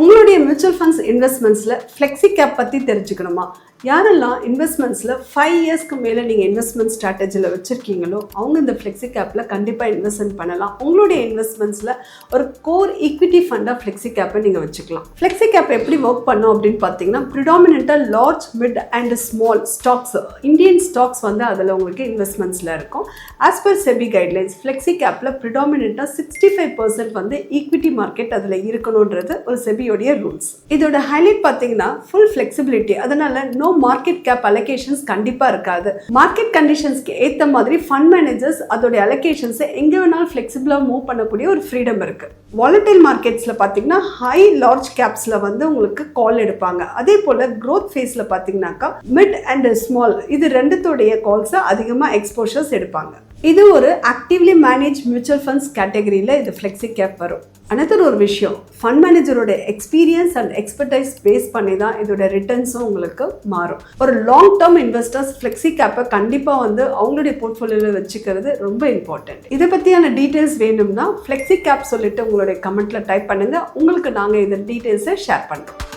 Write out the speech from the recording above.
உங்களுடைய mutual funds இன்வெஸ்ட்மெண்ட்ஸில் flexi gap பற்றி தெரிஞ்சுக்கணுமா? யாரெல்லாம் இன்வெஸ்ட்மெண்ட்ஸில் 5 இயர்ஸ்க்கு மேலே நீங்கள் இன்வெஸ்ட்மெண்ட் ஸ்ட்ராட்டஜியில் வச்சுருக்கீங்களோ அவங்க இந்த ஃப்ளெக்ஸி கேப்பில் கண்டிப்பாக இன்வெஸ்ட்மெண்ட் பண்ணலாம். உங்களுடைய இன்வெஸ்ட்மெண்ட்ஸில் ஒரு கோர் ஈக்விட்டி ஃபண்டாக ஃப்ளெக்ஸி கேப்பை நீங்கள் வச்சுக்கலாம். ஃப்ளெக்ஸி கேப் எப்படி ஒர்க் பண்ணோம் அப்படின்னு பார்த்தீங்கன்னா, ப்ரிடாமினெண்ட்டாக large, mid and small stocks, Indian stocks வந்து அதில் உங்களுக்கு இன்வெஸ்ட்மெண்ட்ஸில் இருக்கும். As per SEBI guidelines, flexi கேப்பில் ப்ரிடாமினெண்ட்டாக 65% வந்து ஈக்விட்டி மார்க்கெட் அதில் இருக்கணுன்றது ஒரு செபியோடைய ரூல்ஸ். இதோட ஹைலைட் பார்த்தீங்கன்னா ஃபுல் ஃப்ளெக்சிபிலிட்டி. அதனால நோ மார்க்கெட் கேப் அலோகேஷன்ஸ் கண்டிப்பாக இருக்காது. மார்க்கெட் கண்டிஷன்ஸ்க்கு ஏற்ற மாதிரி ஃபண்ட் மேனேஜர்ஸ் அதோடைய அலோகேஷன்ஸை எங்கே வேணாலும் ஃப்ளெக்சிபிளாக மூவ் பண்ணக்கூடிய ஒரு ஃப்ரீடம் இருக்குது. வாலடைல் மார்க்கெட்ஸில் பார்த்தீங்கன்னா ஹை லார்ஜ் கேப்ஸில் வந்து உங்களுக்கு கால் எடுப்பாங்க. அதே போல் க்ரோத் ஃபேஸில் பார்த்தீங்கன்னாக்கா மிட் அண்ட் ஸ்மால் இது ரெண்டுத்தோடைய கால்ஸை அதிகமாக எக்ஸ்போஷர்ஸ் எடுப்பாங்க. இது ஒரு ஆக்டிவ்லி மேனேஜ் மியூச்சுவல் ஃபண்ட்ஸ் கேட்டகரியில் இது ஃப்ளெக்ஸி கேப் வரும். அனதர் ஒரு விஷயம், ஃபண்ட் மேனேஜரோட எக்ஸ்பீரியன்ஸ் அண்ட் எக்ஸ்பர்டைஸ் பேஸ் பண்ணி தான் இதோட ரிட்டர்ன்ஸும் உங்களுக்கு மாறும். ஒரு லாங் டேர்ம் இன்வெஸ்டர்ஸ் ஃப்ளெக்ஸி கேப்பை கண்டிப்பாக வந்து அவங்களுடைய போர்ட்ஃபோலியோவில் வச்சுக்கிறது ரொம்ப இம்பார்ட்டன்ட். இதை பற்றியான டீட்டெயில்ஸ் வேணும்னா ஃப்ளெக்ஸி கேப் சொல்லிட்டு உங்களுடைய கமெண்ட்டில் டைப் பண்ணுங்கள். உங்களுக்கு நாங்கள் இந்த டீட்டெயில்ஸை ஷேர் பண்ணுறோம்.